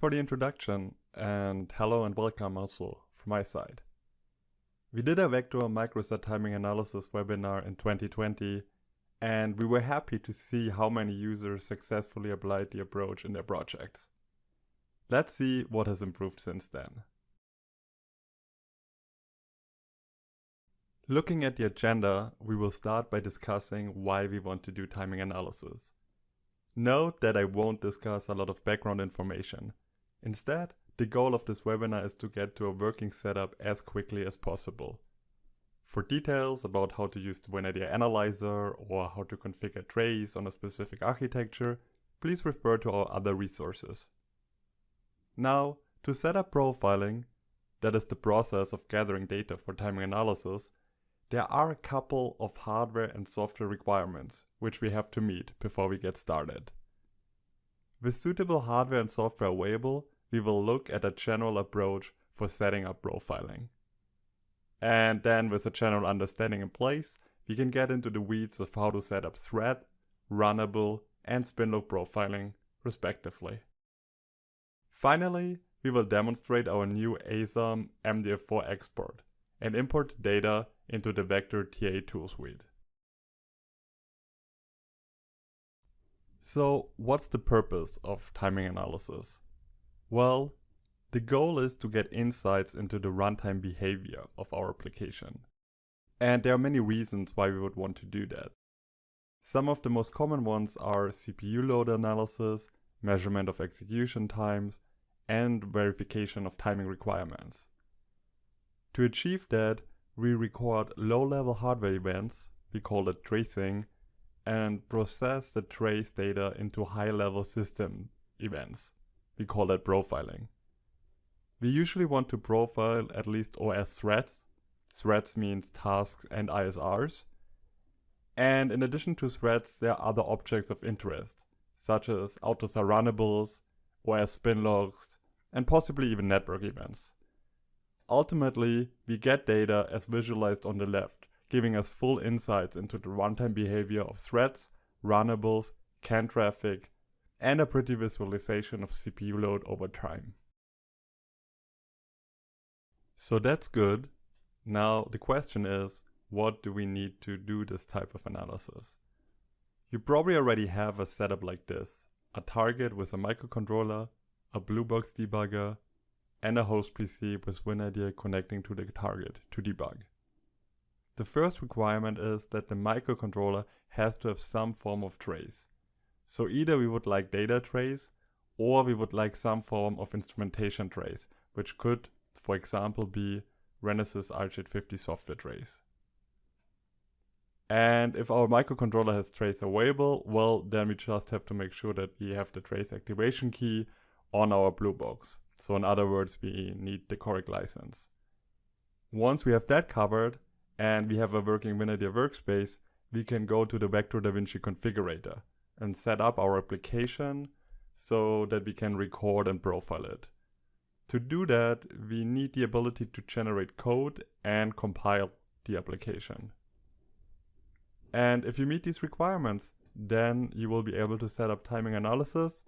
For the introduction, and hello and welcome also from my side. We did a Vector MICROSAR timing analysis webinar in 2020, and we were happy to see how many users successfully applied the approach in their projects. Let's see what has improved since then. Looking at the agenda, we will start by discussing why we want to do timing analysis. Note that I won't discuss a lot of background information. Instead, the goal of this webinar is to get to a working setup as quickly as possible. For details about how to use the winIDEA analyzer or how to configure trace on a specific architecture, please refer to our other resources. Now, to set up profiling, that is the process of gathering data for timing analysis, there are a couple of hardware and software requirements which we have to meet before we get started. With suitable hardware and software available, we will look at a general approach for setting up profiling. And then with a general understanding in place, we can get into the weeds of how to set up thread, runnable, and Spinlock profiling, respectively. Finally, we will demonstrate our new ASAM MDF4 export and import data into the Vector TA tool suite. So, what's the purpose of timing analysis? Well, the goal is to get insights into the runtime behavior of our application. And there are many reasons why we would want to do that. Some of the most common ones are CPU load analysis, measurement of execution times, and verification of timing requirements. To achieve that, we record low-level hardware events, we call it tracing, and process the trace data into high-level system events, we call that profiling. We usually want to profile at least OS threads. Threads means tasks and ISRs. And in addition to threads, there are other objects of interest, such as AUTOSAR runnables, OS spinlocks, and possibly even network events. Ultimately, we get data as visualized on the left, giving us full insights into the runtime behavior of threads, runnables, CAN traffic, and a pretty visualization of CPU load over time. So that's good. Now the question is, what do we need to do this type of analysis? You probably already have a setup like this: a target with a microcontroller, a blue box debugger, and a host PC with winIDEA connecting to the target to debug. The first requirement is that the microcontroller has to have some form of trace. So either we would like data trace, or we would like some form of instrumentation trace, which could, for example, be Renesas RJ50 software trace. And if our microcontroller has trace available, well, then we just have to make sure that we have the trace activation key on our blue box. So in other words, we need the correct license. Once we have that covered and we have a working winIDEA workspace, we can go to the Vector DaVinci configurator and set up our application so that we can record and profile it. To do that, we need the ability to generate code and compile the application. And if you meet these requirements, then you will be able to set up timing analysis,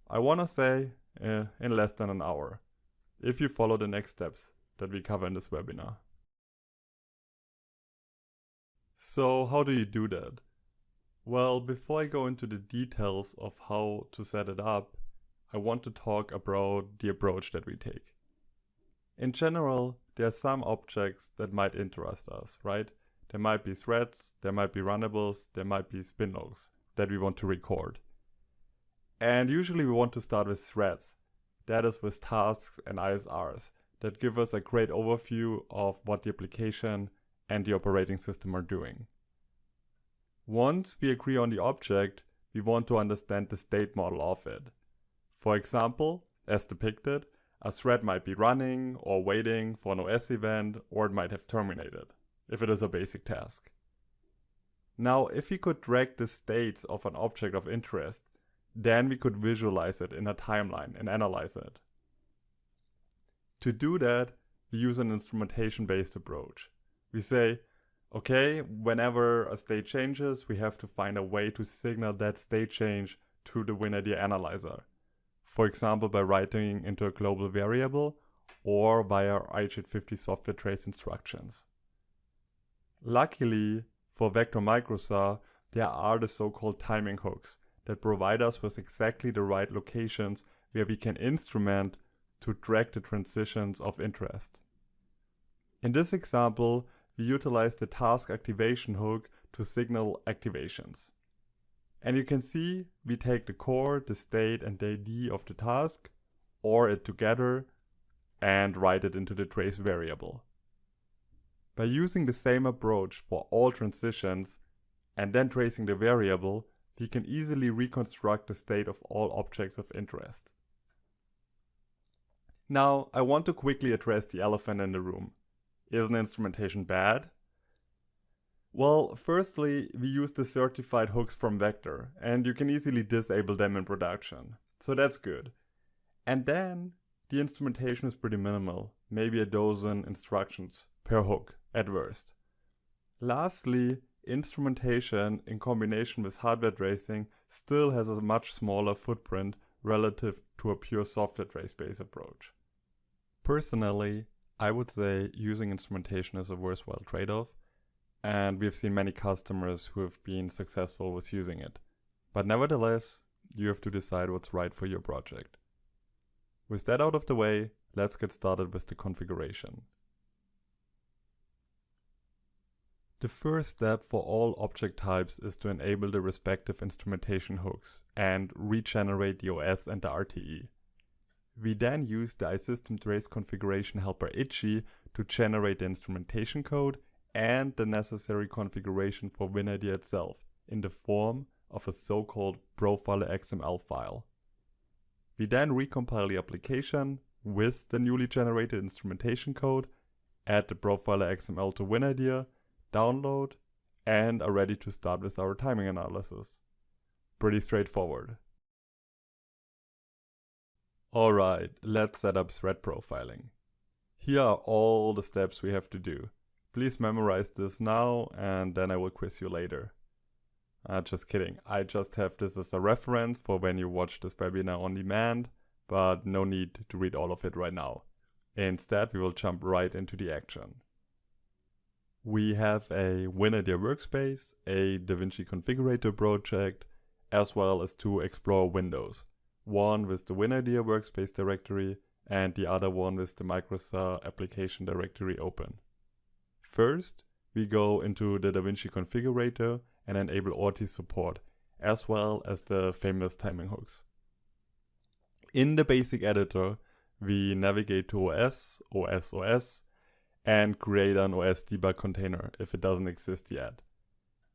I want to say, in less than an hour, if you follow the next steps that we cover in this webinar. So how do you do that? Well, before I go into the details of how to set it up, I want to talk about the approach that we take. In general, there are some objects that might interest us, right? There might be threads, there might be runnables, there might be spinlocks that we want to record. And usually we want to start with threads, that is with tasks and ISRs that give us a great overview of what the application and the operating system are doing. Once we agree on the object, we want to understand the state model of it. For example, as depicted, a thread might be running or waiting for an OS event, or it might have terminated, if it is a basic task. Now, if we could drag the states of an object of interest, then we could visualize it in a timeline and analyze it. To do that, we use an instrumentation-based approach. We say, okay, whenever a state changes, we have to find a way to signal that state change to the winIDEA analyzer. for example by writing into a global variable or via RJ50 software trace instructions. Luckily for Vector MICROSAR, there are the so-called timing hooks that provide us with exactly the right locations where we can instrument to track the transitions of interest. In this example, we utilize the task activation hook to signal activations. And you can see we take the core, the state and the ID of the task, or it together, and write it into the trace variable. By using the same approach for all transitions and then tracing the variable, we can easily reconstruct the state of all objects of interest. Now, I want to quickly address the elephant in the room. Isn't instrumentation bad? Well, firstly, we use the certified hooks from Vector, and you can easily disable them in production. So that's good. And then, the instrumentation is pretty minimal, maybe a dozen instructions per hook at worst. Lastly, instrumentation in combination with hardware tracing still has a much smaller footprint relative to a pure software trace-based approach. Personally, I would say using instrumentation is a worthwhile trade-off, and we've seen many customers who have been successful with using it. But nevertheless, you have to decide what's right for your project. With that out of the way, let's get started with the configuration. The first step for all object types is to enable the respective instrumentation hooks and regenerate the OS and the RTE. We then use the iSystem Trace configuration helper itchy to generate the instrumentation code and the necessary configuration for winIDEA itself in the form of a so-called Profiler XML file. We then recompile the application with the newly generated instrumentation code, add the Profiler XML to winIDEA, download, and are ready to start with our timing analysis. Pretty straightforward. Alright, let's set up thread profiling. Here are all the steps we have to do. Please memorize this now and then I will quiz you later. Just kidding, I just have this as a reference for when you watch this webinar on demand, but no need to read all of it right now. Instead, we will jump right into the action. We have a winIDEA workspace, a DaVinci configurator project, as well as two Explorer windows. One with the winIDEA workspace directory and the other one with the MICROSAR application directory open. First, we go into the DaVinci configurator and enable RT support, as well as the famous timing hooks. In the basic editor, we navigate to OS, OS, and create an OS debug container if it doesn't exist yet.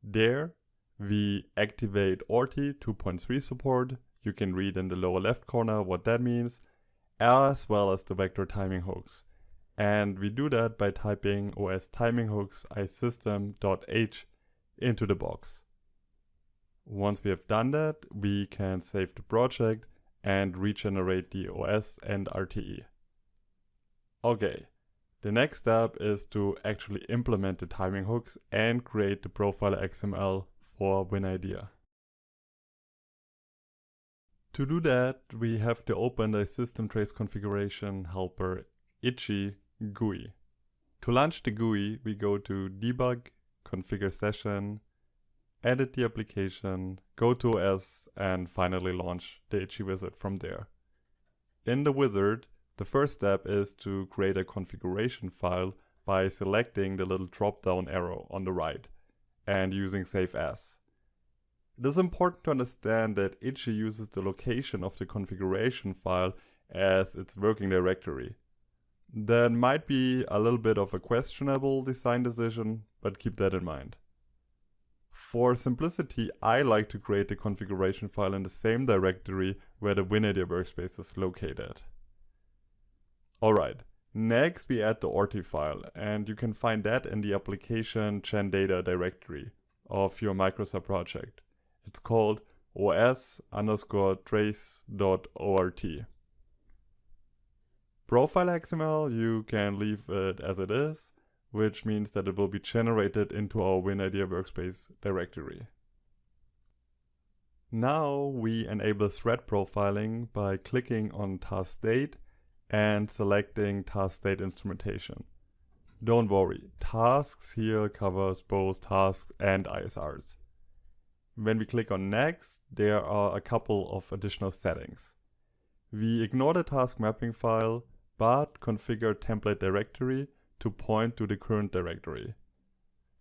There, we activate RT 2.3 support. You can read in the lower left corner what that means, as well as the vector timing hooks. And we do that by typing OS timing hooks isystem.h into the box. Once we have done that, we can save the project and regenerate the OS and RTE. Okay, the next step is to actually implement the timing hooks and create the Profiler XML for winIDEA. To do that, we have to open the System Trace configuration helper itchy GUI. To launch the GUI, we go to Debug, Configure Session, edit the application, go to OS, and finally launch the itchy wizard from there. In the wizard, the first step is to create a configuration file by selecting the little drop-down arrow on the right and using Save As. It is important to understand that itchy uses the location of the configuration file as its working directory. That might be a little bit of a questionable design decision, but keep that in mind. For simplicity, I like to create the configuration file in the same directory where the winIDEA workspace is located. Alright, next we add the RT file, and you can find that in the application GenData directory of your MICROSAR project. It's called os_trace.ort. Profiler XML, you can leave it as it is, which means that it will be generated into our winIDEA workspace directory. Now we enable thread profiling by clicking on task state and selecting task state instrumentation. Don't worry, tasks here covers both tasks and ISRs. When we click on next, there are a couple of additional settings. We ignore the task mapping file, but configure template directory to point to the current directory.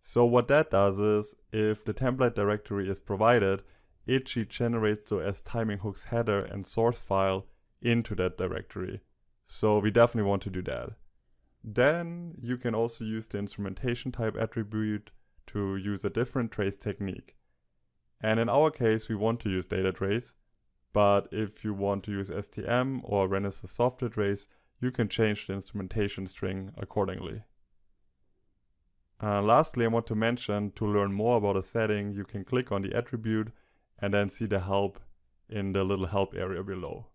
So what that does is, if the template directory is provided, Itchy generates the OS timing hooks header and source file into that directory. So we definitely want to do that. Then you can also use the instrumentation type attribute to use a different trace technique. And in our case, we want to use data trace, but if you want to use STM or Renesas software trace, you can change the instrumentation string accordingly. Lastly, I want to mention, to learn more about a setting, you can click on the attribute and then see the help in the little help area below.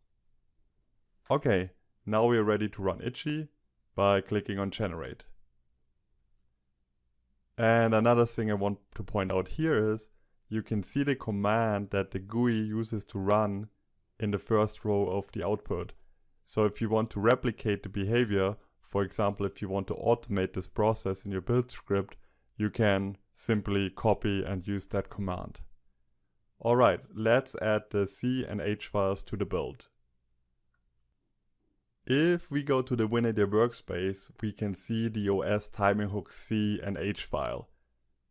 Okay, now we are ready to run Itchy by clicking on generate. And another thing I want to point out here is, you can see the command that the GUI uses to run in the first row of the output. So if you want to replicate the behavior, for example, if you want to automate this process in your build script, you can simply copy and use that command. Alright, let's add the C and H files to the build. If we go to the winIDEA workspace, we can see the OS timing hook C and H file.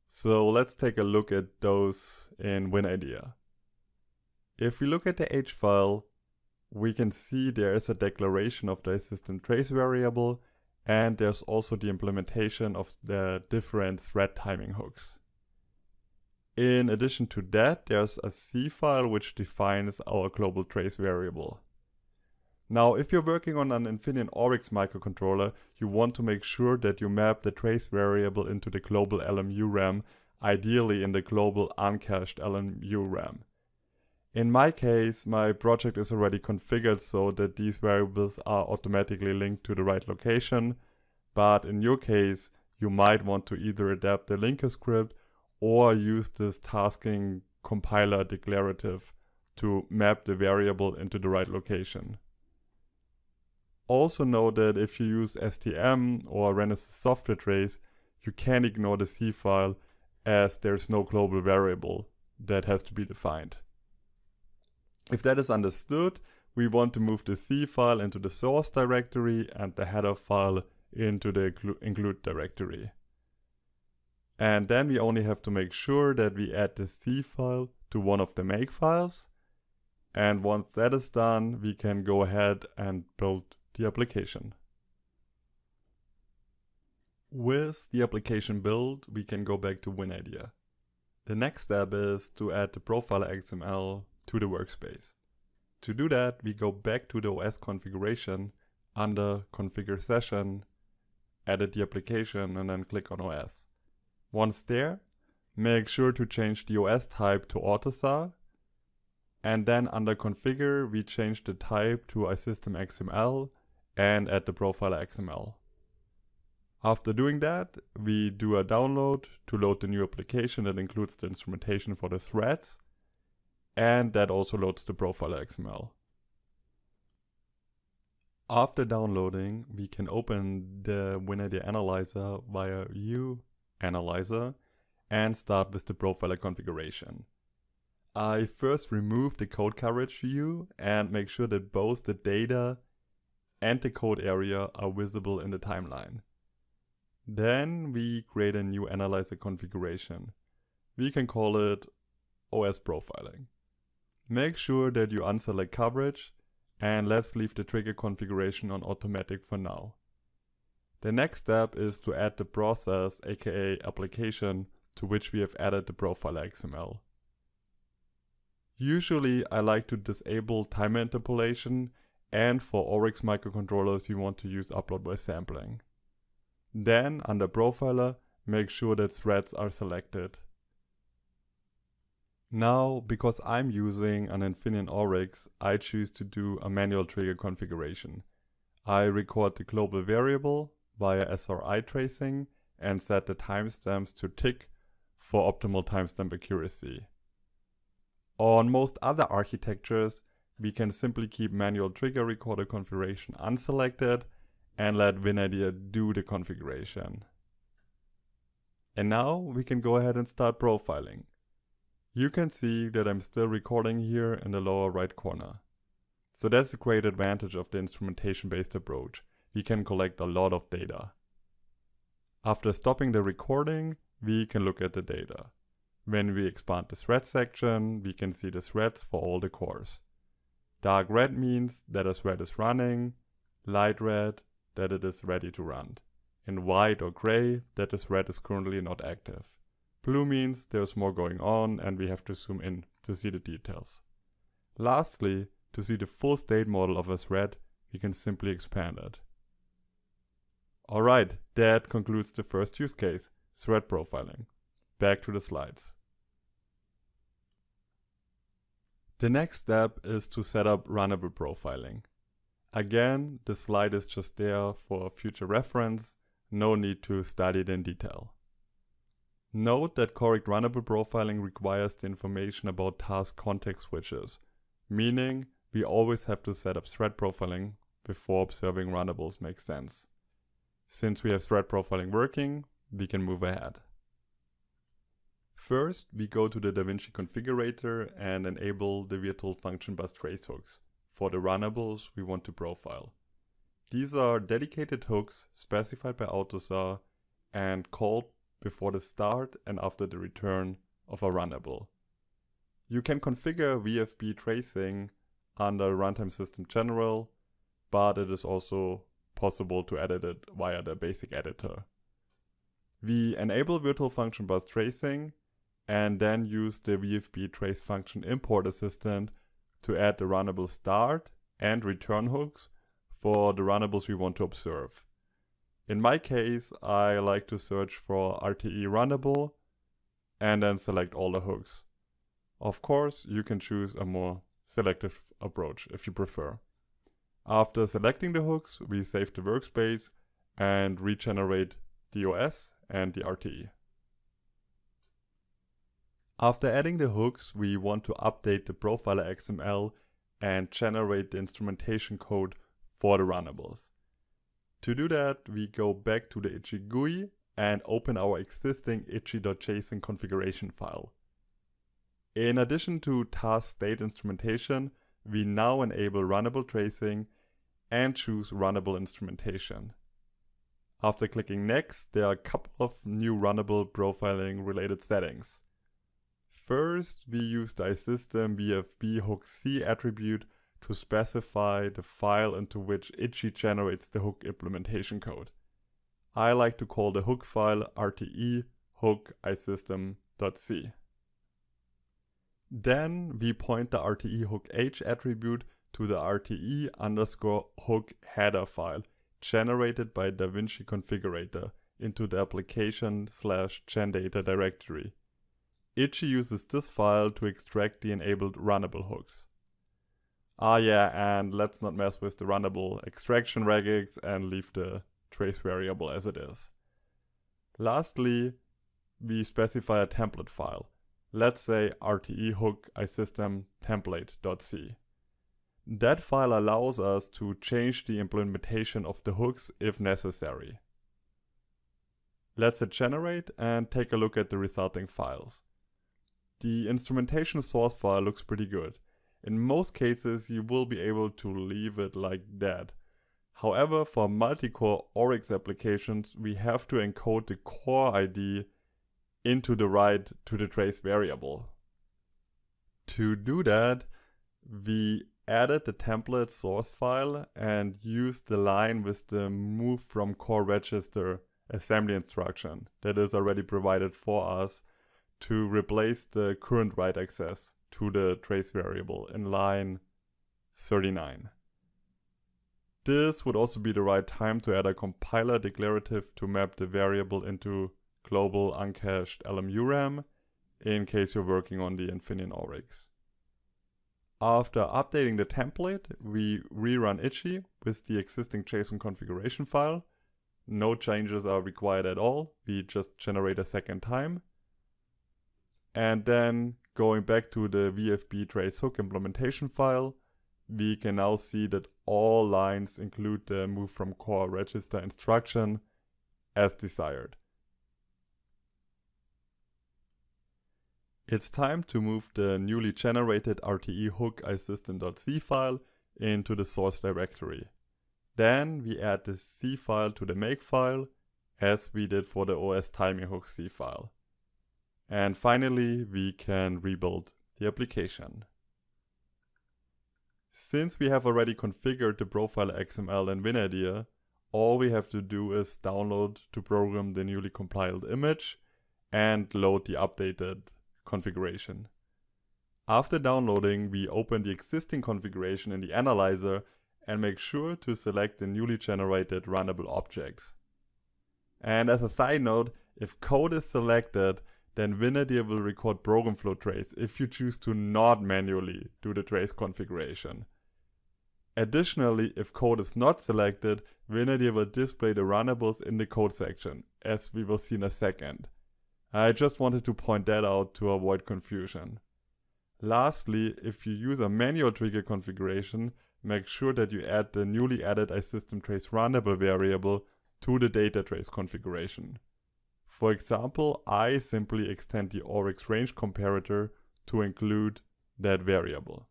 So let's take a look at those in winIDEA. If we look at the H file, we can see there is a declaration of the assistant trace variable, and there's also the implementation of the different thread timing hooks. In addition to that, there's a C file which defines our global trace variable. Now, if you're working on an Infineon Oryx microcontroller, you want to make sure that you map the trace variable into the global LMU RAM, ideally in the global uncached LMU RAM. In my case, my project is already configured so that these variables are automatically linked to the right location, but in your case, you might want to either adapt the linker script or use this tasking compiler declarative to map the variable into the right location. Also know that if you use STM or Renesas software trace, you can ignore the C file as there's no global variable that has to be defined. If that is understood, we want to move the C file into the source directory and the header file into the include directory. And then we only have to make sure that we add the C file to one of the make files. And once that is done, we can go ahead and build the application. With the application built, we can go back to winIDEA. The next step is to add the Profiler XML to the workspace. To do that, we go back to the OS configuration under Configure Session, edit the application, and then click on OS. Once there, make sure to change the OS type to AUTOSAR, and then under Configure, we change the type to iSystem XML and add the Profiler XML. After doing that, we do a download to load the new application that includes the instrumentation for the threads, and that also loads the Profiler XML. After downloading, we can open the winIDEA Analyzer via View, Analyzer, and start with the Profiler configuration. I first remove the code coverage view and make sure that both the data and the code area are visible in the timeline. Then we create a new analyzer configuration. We can call it OS Profiling. Make sure that you unselect coverage, and let's leave the trigger configuration on automatic for now. The next step is to add the process, aka application, to which we have added the Profiler XML. Usually I like to disable timer interpolation, and for Oryx microcontrollers you want to use upload by sampling. Then under Profiler, make sure that threads are selected. Now, because I'm using an Infineon Oryx, I choose to do a manual trigger configuration. I record the global variable via SRI tracing and set the timestamps to tick for optimal timestamp accuracy. On most other architectures, we can simply keep manual trigger recorder configuration unselected and let winIDEA do the configuration. And now we can go ahead and start profiling. You can see that I'm still recording here in the lower right corner. So that's a great advantage of the instrumentation-based approach. We can collect a lot of data. After stopping the recording, we can look at the data. When we expand the thread section, we can see the threads for all the cores. Dark red means that a thread is running, light red that it is ready to run, and white or gray that the thread is currently not active. Blue means there's more going on and we have to zoom in to see the details. Lastly, to see the full state model of a thread, we can simply expand it. Alright, that concludes the first use case, thread profiling. Back to the slides. The next step is to set up Runnable Profiling. Again, the slide is just there for future reference, no need to study it in detail. Note that correct Runnable Profiling requires the information about task context switches, meaning we always have to set up thread profiling before observing runnables makes sense. Since we have thread profiling working, we can move ahead. First, we go to the DaVinci configurator and enable the virtual function bus trace hooks for the runnables we want to profile. These are dedicated hooks specified by AUTOSAR and called before the start and after the return of a runnable. You can configure VFB tracing under Runtime System General, but it is also possible to edit it via the basic editor. We enable virtual function bus tracing and then use the VFB trace function import assistant to add the runnable start and return hooks for the runnables we want to observe. In my case, I like to search for RTE runnable and then select all the hooks. Of course, you can choose a more selective approach if you prefer. After selecting the hooks, we save the workspace and regenerate the OS and the RTE. After adding the hooks, we want to update the profiler XML and generate the instrumentation code for the runnables. To do that, we go back to the itchy GUI and open our existing itchy.json configuration file. In addition to task state instrumentation, we now enable runnable tracing and choose runnable instrumentation. After clicking next, there are a couple of new runnable profiling related settings. First, we use the iSystem VFB hook C attribute to specify the file into which itchy generates the hook implementation code. I like to call the hook file RTE hook iSystem.c. Then we point the RTE hook H attribute to the RTE_hook header file generated by DaVinci configurator into the application/gendata directory. Itchy uses this file to extract the enabled runnable hooks. And let's not mess with the runnable extraction regex and leave the trace variable as it is. Lastly, we specify a template file. Let's say RTE hook iSystem template.c. That file allows us to change the implementation of the hooks if necessary. Let's hit generate and take a look at the resulting files. The instrumentation source file looks pretty good. In most cases, you will be able to leave it like that. However, for multi-core Oryx applications, we have to encode the core ID into the write to the trace variable. To do that, we added the template source file and used the line with the move from core register assembly instruction that is already provided for us to replace the current write access to the trace variable in line 39. This would also be the right time to add a compiler declarative to map the variable into global uncached LMU RAM in case you're working on the Infineon Oryx. After updating the template, we rerun itchy with the existing JSON configuration file. No changes are required at all, we just generate a second time. And then going back to the VFB trace hook implementation file, we can now see that all lines include the move from core register instruction as desired. It's time to move the newly generated RTE hook isystem.c file into the source directory. Then we add the C file to the make file as we did for the OS timing hook C file. And finally, we can rebuild the application. Since we have already configured the Profiler XML in winIDEA, all we have to do is download to program the newly compiled image and load the updated configuration. After downloading, we open the existing configuration in the analyzer and make sure to select the newly generated runnable objects. And as a side note, if code is selected, then winIDEA will record program flow trace if you choose to not manually do the trace configuration. Additionally, if code is not selected, winIDEA will display the runnables in the code section, as we will see in a second. I just wanted to point that out to avoid confusion. Lastly, if you use a manual trigger configuration, make sure that you add the newly added iSystemTrace runnable variable to the data trace configuration. For example, I simply extend the Oryx range comparator to include that variable.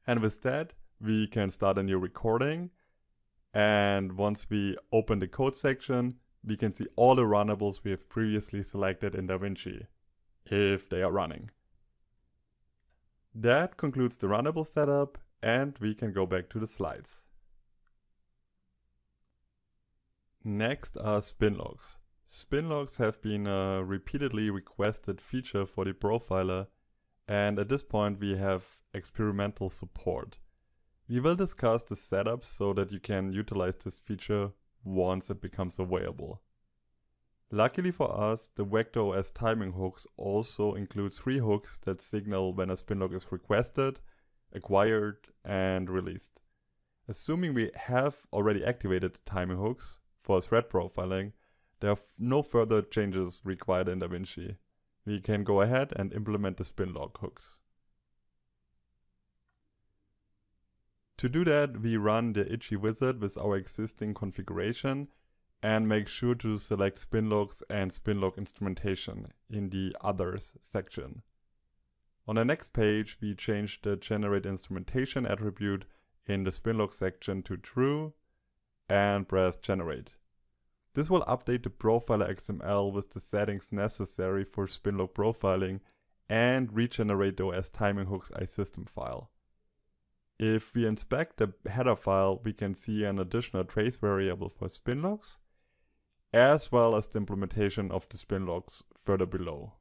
And with that, we can start a new recording. And once we open the code section, we can see all the runnables we have previously selected in DaVinci, if they are running. That concludes the runnable setup, and we can go back to the slides. Next are spinlocks. Spinlocks have been a repeatedly requested feature for the profiler, and at this point we have experimental support. We will discuss the setup so that you can utilize this feature once it becomes available. Luckily for us, the Vector OS timing hooks also include 3 hooks that signal when a spinlock is requested, acquired, and released. Assuming we have already activated the timing hooks for thread profiling, there are no further changes required in DaVinci. We can go ahead and implement the spinlock hooks. To do that, we run the itchy wizard with our existing configuration and make sure to select spinlocks and spinlock instrumentation in the others section. On the next page, we change the generate instrumentation attribute in the spinlock section to true and press generate. This will update the Profiler XML with the settings necessary for Spinlock Profiling and regenerate the OS timing hooks isystem file. If we inspect the header file, we can see an additional trace variable for spinlocks, as well as the implementation of the spinlocks further below.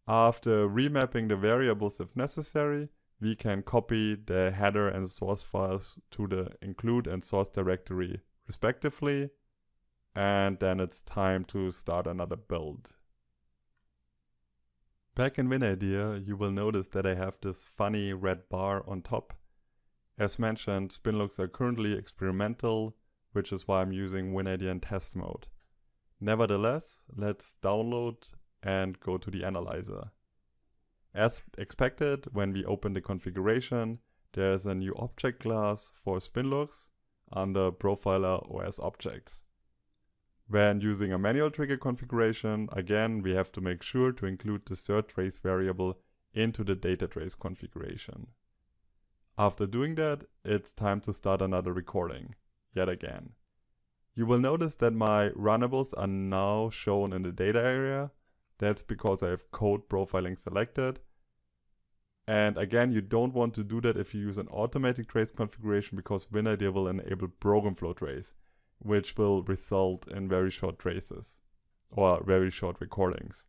After remapping the variables if necessary, we can copy the header and source files to the include and source directory respectively, and then it's time to start another build. Back in winIDEA, you will notice that I have this funny red bar on top. As mentioned, spinlocks are currently experimental, which is why I'm using winIDEA in test mode. Nevertheless, let's download and go to the analyzer. As expected, when we open the configuration, there's a new object class for spinlocks under Profiler OS objects. When using a manual trigger configuration, again, we have to make sure to include the third trace variable into the data trace configuration. After doing that, it's time to start another recording, yet again. You will notice that my runnables are now shown in the data area. That's because I have code profiling selected. And again, you don't want to do that if you use an automatic trace configuration, because winIDEA will enable program flow trace, which will result in very short traces or very short recordings.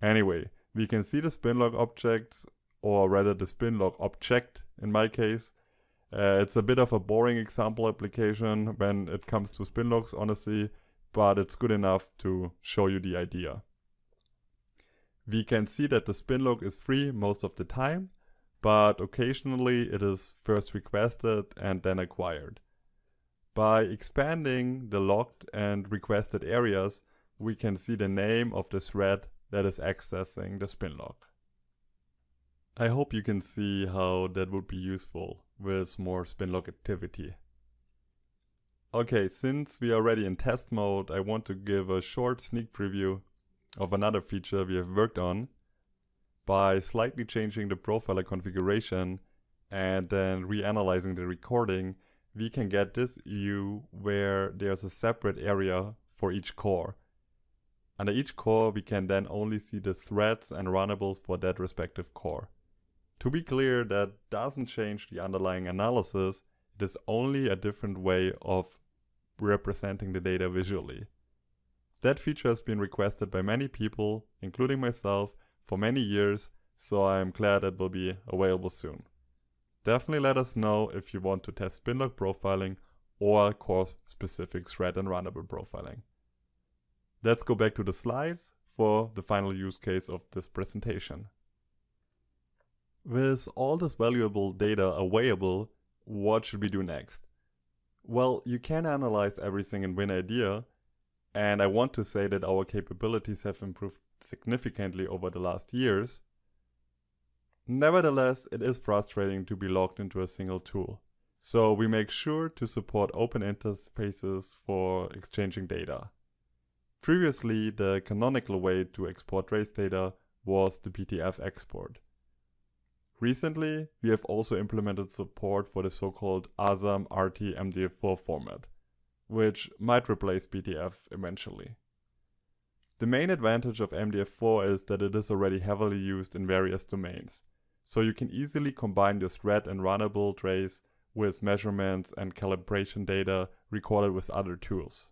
Anyway, we can see the spinlock objects, or rather the spinlock object in my case. It's a bit of a boring example application when it comes to spinlocks, honestly, but it's good enough to show you the idea. We can see that the spinlock is free most of the time, but occasionally it is first requested and then acquired. By expanding the locked and requested areas, we can see the name of the thread that is accessing the Spinlock. I hope you can see how that would be useful with more Spinlock activity. Okay, since we are already in test mode, I want to give a short sneak preview of another feature we have worked on. By slightly changing the profiler configuration and then reanalyzing the recording, we can get this view where there's a separate area for each core. Under each core, we can then only see the threads and runnables for that respective core. To be clear, that doesn't change the underlying analysis, it is only a different way of representing the data visually. That feature has been requested by many people, including myself, for many years, so I am glad it will be available soon. Definitely let us know if you want to test Spinlock profiling or core-specific thread and runnable profiling. Let's go back to the slides for the final use case of this presentation. With all this valuable data available, what should we do next? Well, you can analyze everything in winIDEA, and I want to say that our capabilities have improved significantly over the last years. Nevertheless, it is frustrating to be locked into a single tool. So we make sure to support open interfaces for exchanging data. Previously, the canonical way to export trace data was the PDF export. Recently, we have also implemented support for the so-called ASAM RT-MDF4 format, which might replace PDF eventually. The main advantage of MDF4 is that it is already heavily used in various domains, so you can easily combine your thread and runnable trace with measurements and calibration data recorded with other tools.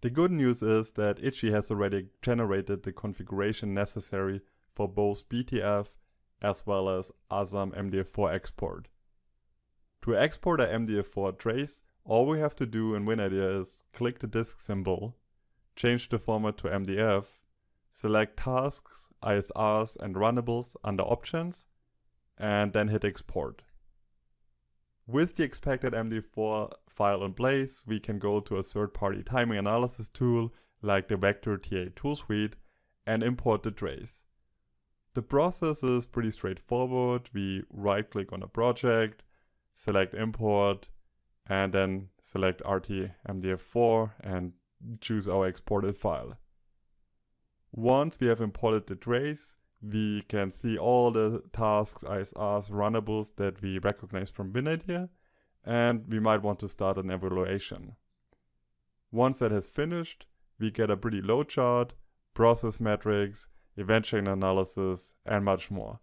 The good news is that Itchy has already generated the configuration necessary for both BTF as well as ASAM MDF4 export. To export a MDF4 trace, all we have to do in winIDEA is click the disk symbol, change the format to MDF, select tasks, ISRs and runnables under options, and then hit export. With the expected MD4 file in place, we can go to a third-party timing analysis tool like the Vector TA tool suite and import the trace. The process is pretty straightforward. We right-click on a project, select import, and then select RT-MDF4 and choose our exported file. Once we have imported the trace, we can see all the tasks, ISRs, runnables that we recognize from winIDEA, and we might want to start an evaluation. Once that has finished, we get a pretty low chart, process metrics, event chain analysis, and much more.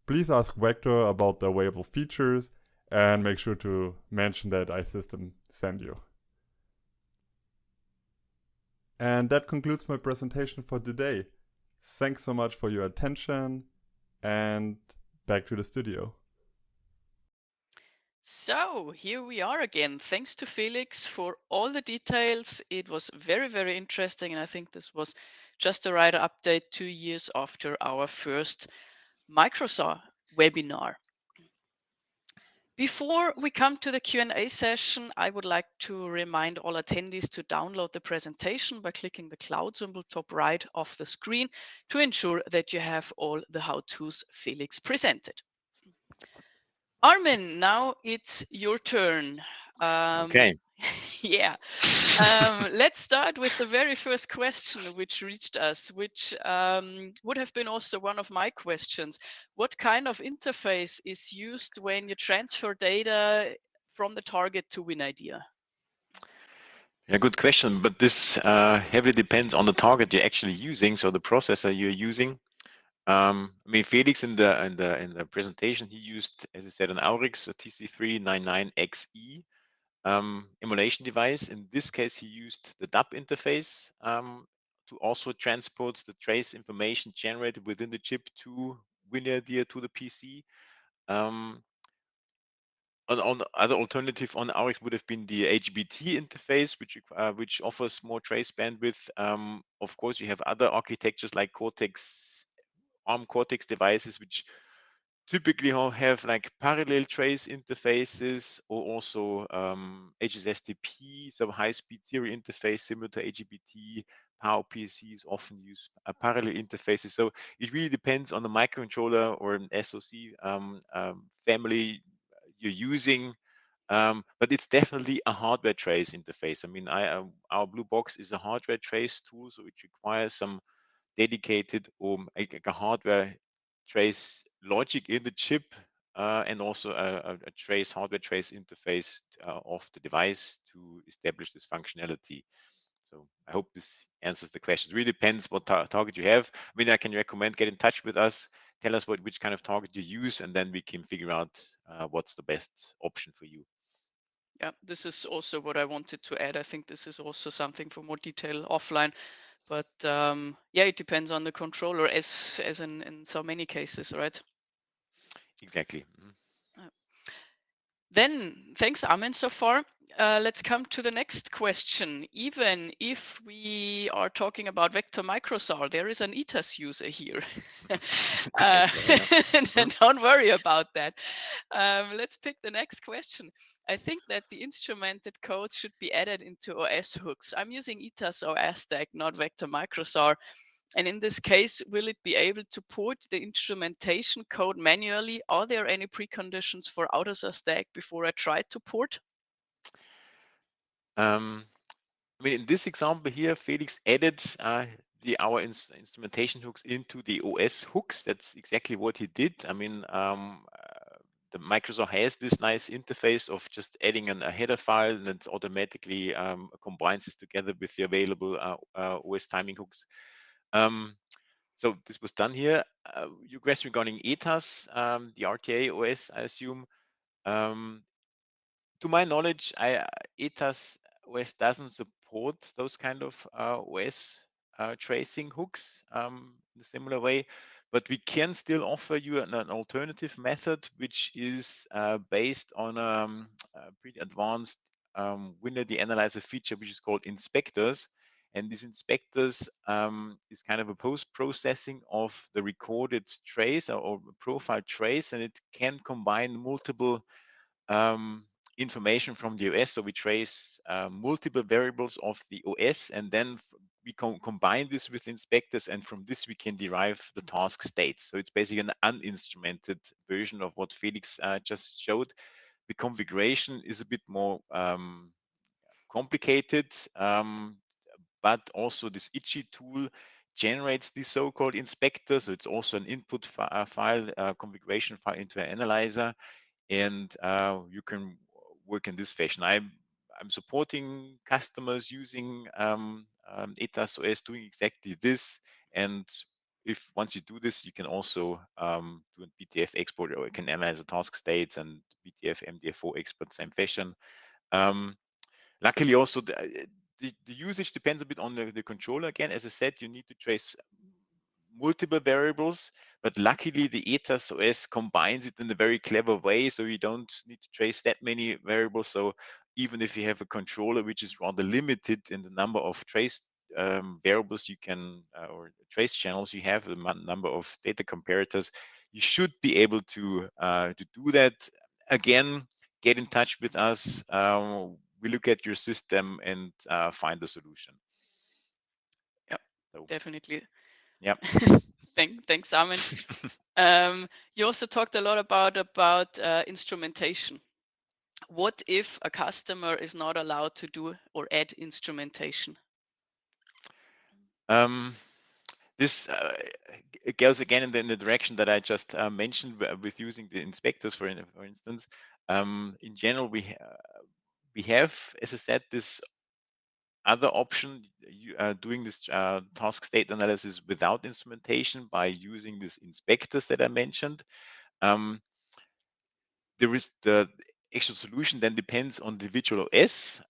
Please ask Vector about the available features and make sure to mention that iSystem sent you. And that concludes my presentation for today. Thanks so much for your attention, and back to the studio. So here we are again. Thanks to Felix for all the details. It was very, very interesting. And I think this was just a right update 2 years after our first MICROSAR webinar. Before we come to the Q&A session, I would like to remind all attendees to download the presentation by clicking the cloud symbol top right of the screen to ensure that you have all the how-tos Felix presented. Armin, now it's your turn. Okay. Yeah. Let's start with the very first question which reached us, which would have been also one of my questions. What kind of interface is used when you transfer data from the target to winIDEA? Yeah, good question. But this heavily depends on the target you're actually using, so the processor you're using. I mean, Felix in the presentation, he used, as I said, an Aurix, a TC399XE emulation device. In this case, he used the DAP interface to also transport the trace information generated within the chip to winIDEA to the PC. On other alternative on Aurix would have been the HBT interface, which offers more trace bandwidth. Of course, you have other architectures like ARM Cortex devices, which typically have like parallel trace interfaces or also HSSTP, so high-speed serial interface similar to AGBT. PowerPCs often use parallel interfaces. So it really depends on the microcontroller or an SoC family you're using. But it's definitely a hardware trace interface. I mean, our blue box is a hardware trace tool, so it requires some dedicated like a hardware trace logic in the chip, and also a trace hardware trace interface of the device to establish this functionality. So I hope this answers the question. It really depends what target you have. I mean, I can recommend get in touch with us, tell us which kind of target you use, and then we can figure out what's the best option for you. Yeah, this is also what I wanted to add. I think this is also something for more detail offline. But yeah, it depends on the controller, as in so many cases, right? Exactly. Mhm. Then, thanks, Armin, so far. Let's come to the next question. Even if we are talking about Vector MICROSAR, there is an ETAS user here. I saw, yeah. And don't worry about that. Let's pick the next question. I think that the instrumented codes should be added into OS hooks. I'm using ETAS OS stack, not Vector MICROSAR. And in this case, will it be able to port the instrumentation code manually? Are there any preconditions for AUTOSAR stack before I try to port? I mean, in this example here, Felix added our instrumentation hooks into the OS hooks. That's exactly what he did. I mean, the Microsoft has this nice interface of just adding a header file, and it automatically combines this together with the available OS timing hooks. So this was done here. Your question regarding ETAS, the RTA-OS, I assume. Um, to my knowledge, ETAS OS doesn't support those kind of OS tracing hooks in a similar way, but we can still offer you an alternative method, which is based on a pretty advanced winIDEA analyzer feature, which is called inspectors. And these inspectors is kind of a post-processing of the recorded trace or profile trace, and it can combine multiple um, information from the OS. So we trace multiple variables of the OS, and then we combine this with inspectors, and from this we can derive the task states. So it's basically an uninstrumented version of what Felix just showed. The configuration is a bit more complicated, but also this ITCHI tool generates the so-called inspector. So it's also an input file, configuration file into an analyzer, and you can work in this fashion. I'm supporting customers using ETAS OS doing exactly this. And if once you do this, you can also do a BTF export, or you can analyze the task states and BTF MDF4 export same fashion. Luckily, also the usage depends a bit on the controller. Again, as I said, you need to trace multiple variables, but luckily the ETAS OS combines it in a very clever way, so you don't need to trace that many variables. So even if you have a controller which is rather limited in the number of trace variables you can or trace channels you have, the number of data comparators, you should be able to do that. Again, get in touch with us. We look at your system and find a solution. Yeah, So, definitely. yeah. Thanks, Armin. You also talked a lot about instrumentation. What if a customer is not allowed to do or add instrumentation? This it goes again in the direction that I just mentioned with using the inspectors, for instance. In general, we have, as I said, this other option, doing this task state analysis without instrumentation by using these inspectors that I mentioned. There is the actual solution then depends on the individual OS.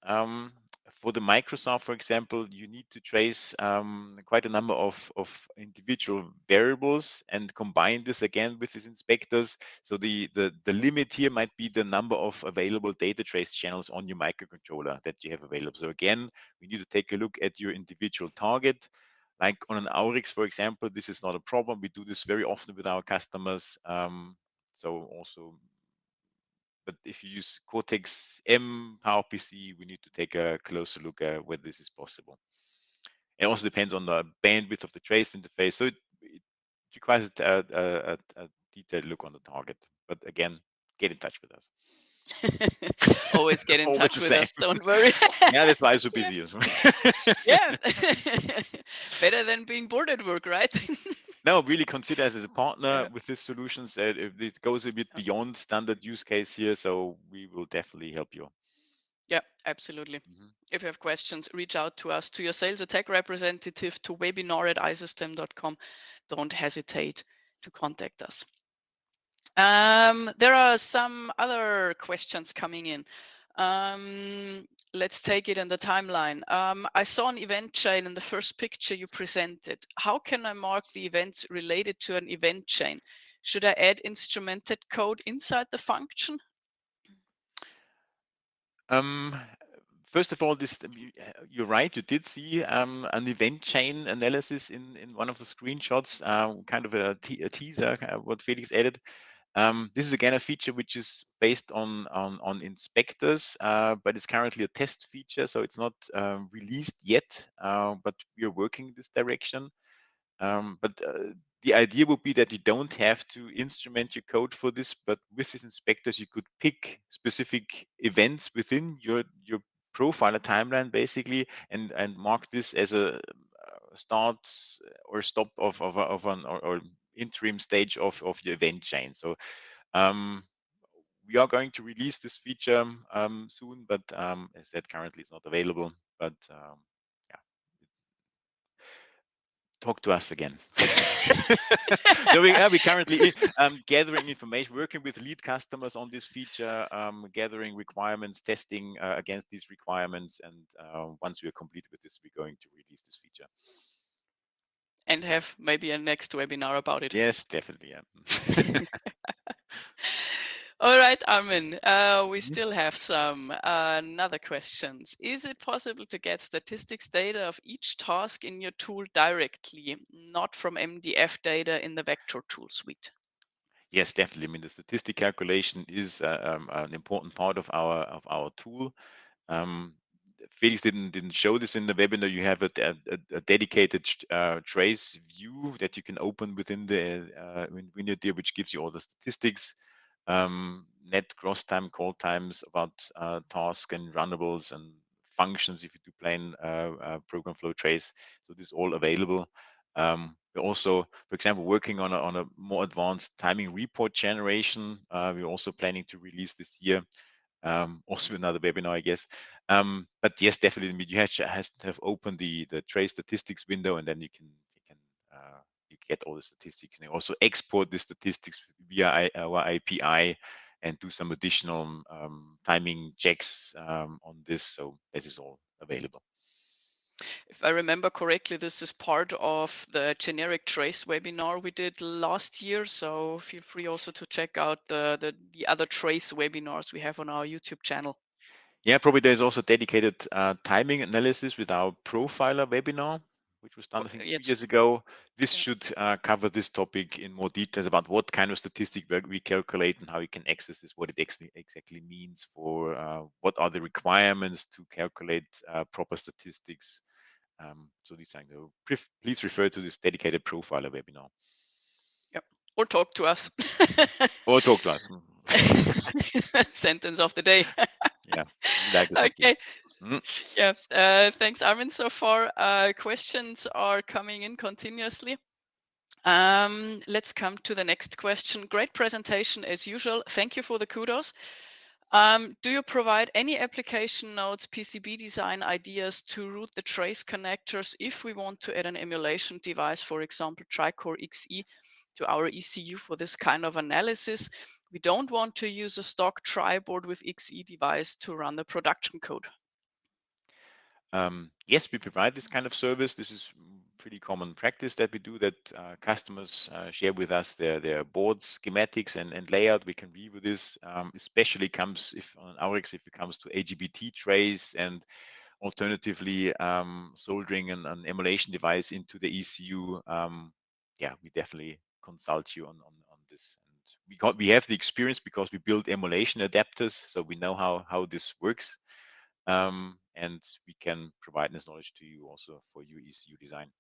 For the MicroSAR, for example, you need to trace quite a number of individual variables and combine this again with these inspectors. So the limit here might be the number of available data trace channels on your microcontroller that you have available. So again, we need to take a look at your individual target. Like on an Aurix, for example, this is not a problem. We do this very often with our customers. So also, but if you use Cortex M PowerPC, we need to take a closer look at whether this is possible. It also depends on the bandwidth of the trace interface. So it requires a detailed look on the target. But again, get in touch with us. Always get in Always touch the with same. us, don't worry. Yeah, that's why I'm so busy. Yeah. Better than being bored at work, right? No, really consider us as a partner Yeah. with these solutions. If it goes a bit beyond standard use case here, so we will definitely help you. Yeah, absolutely. Mhm. If you have questions, reach out to us, to your sales or tech representative, to webinar@isystem.com. Don't hesitate to contact us. There are some other questions coming in. Let's take it in the timeline. I saw an event chain in the first picture you presented. How can I mark the events related to an event chain? Should I add instrumented code inside the function? First of all, you're right. You did see an event chain analysis in one of the screenshots, kind of a teaser, what Felix added. This is again a feature which is based on inspectors, but it's currently a test feature, so it's not released yet. But we are working in this direction. But the idea would be that you don't have to instrument your code for this, but with these inspectors, you could pick specific events within your profiler timeline, basically, and mark this as a start or stop of an or interim stage of your event chain. So um, we are going to release this feature soon, but as I said, currently it's not available. But yeah, talk to us again. No, we currently gathering information, working with lead customers on this feature, gathering requirements, testing against these requirements, and once we are complete with this, we're going to release this feature. And have maybe a next webinar about it. Yes, definitely. Yeah. All right, Armin, we still have some another questions. Is it possible to get statistics data of each task in your tool directly, not from MDF data in the Vector tool suite? Yes, definitely. I mean, the statistic calculation is an important part of our tool. Felix didn't show this in the webinar. You have a dedicated trace view that you can open within the winIDEA, which gives you all the statistics, net cross time, call times about tasks and runnables and functions if you do plain program flow trace. So this is all available. We're also, for example, working on a more advanced timing report generation. We're also planning to release this year. Also another webinar, I guess. But yes, definitely, you have to have opened the trace statistics window, and then you get all the statistics. You can also export the statistics via our API and do some additional timing checks on this. So that is all available. If I remember correctly, this is part of the generic trace webinar we did last year. So feel free also to check out the other trace webinars we have on our YouTube channel. Yeah, probably there's also dedicated timing analysis with our profiler webinar, which was done, I think, 2 years ago. This should cover this topic in more details about what kind of statistic we calculate and how you can access this, what it exactly means for what are the requirements to calculate proper statistics. So these things. So please refer to this dedicated profiler webinar. Yep. Or talk to us. Or talk to us. Sentence of the day. Yeah. Like Okay. Yeah. Thanks, Armin. So far, questions are coming in continuously. Let's come to the next question. Great presentation as usual. Thank you for the kudos. Do you provide any application notes, PCB design ideas to route the trace connectors if we want to add an emulation device, for example, Tricore XE, to our ECU for this kind of analysis? We don't want to use a stock triboard with XE device to run the production code. Yes, we provide this kind of service. This is pretty common practice that we do, that customers share with us their board schematics and layout. We can review this, especially comes if on AURIX, if it comes to AGBT trays and alternatively soldering an emulation device into the ECU. Yeah, we definitely consult you on this. And we have the experience because we build emulation adapters, so we know how this works, and we can provide this knowledge to you also for your ECU design.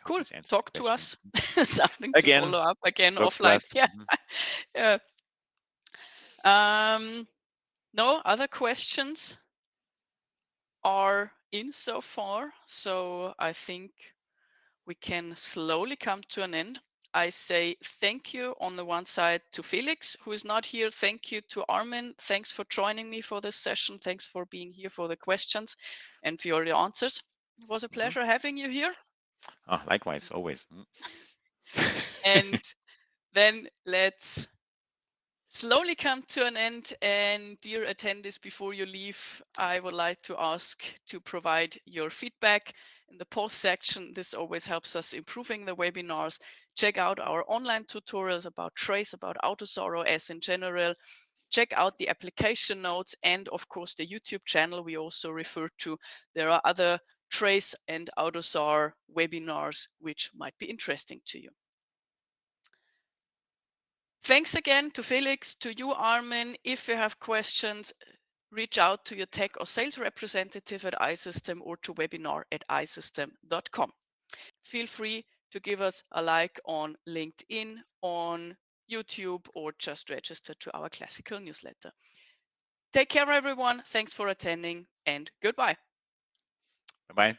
Cool. Talk to us. Something again, to follow up again talk to offline. us. Yeah. Yeah. No other questions are in so far, so I think we can slowly come to an end. I say thank you on the one side to Felix, who is not here. Thank you to Armin. Thanks for joining me for this session. Thanks for being here for the questions and for your answers. It was a pleasure having you here. Likewise, always. And then let's slowly come to an end. And dear attendees, before you leave, I would like to ask to provide your feedback in the post section. This always helps us improving the webinars. Check out our online tutorials about Trace, about AUTOSAR OS in general. Check out the application notes and of course the YouTube channel we also refer to. There are other Trace and AUTOSAR webinars which might be interesting to you. Thanks again to Felix, to you, Armin. If you have questions, reach out to your tech or sales representative at iSystem or to webinar@isystem.com. Feel free to give us a like on LinkedIn, on YouTube, or just register to our classical newsletter. Take care, everyone. Thanks for attending and goodbye. Bye-bye.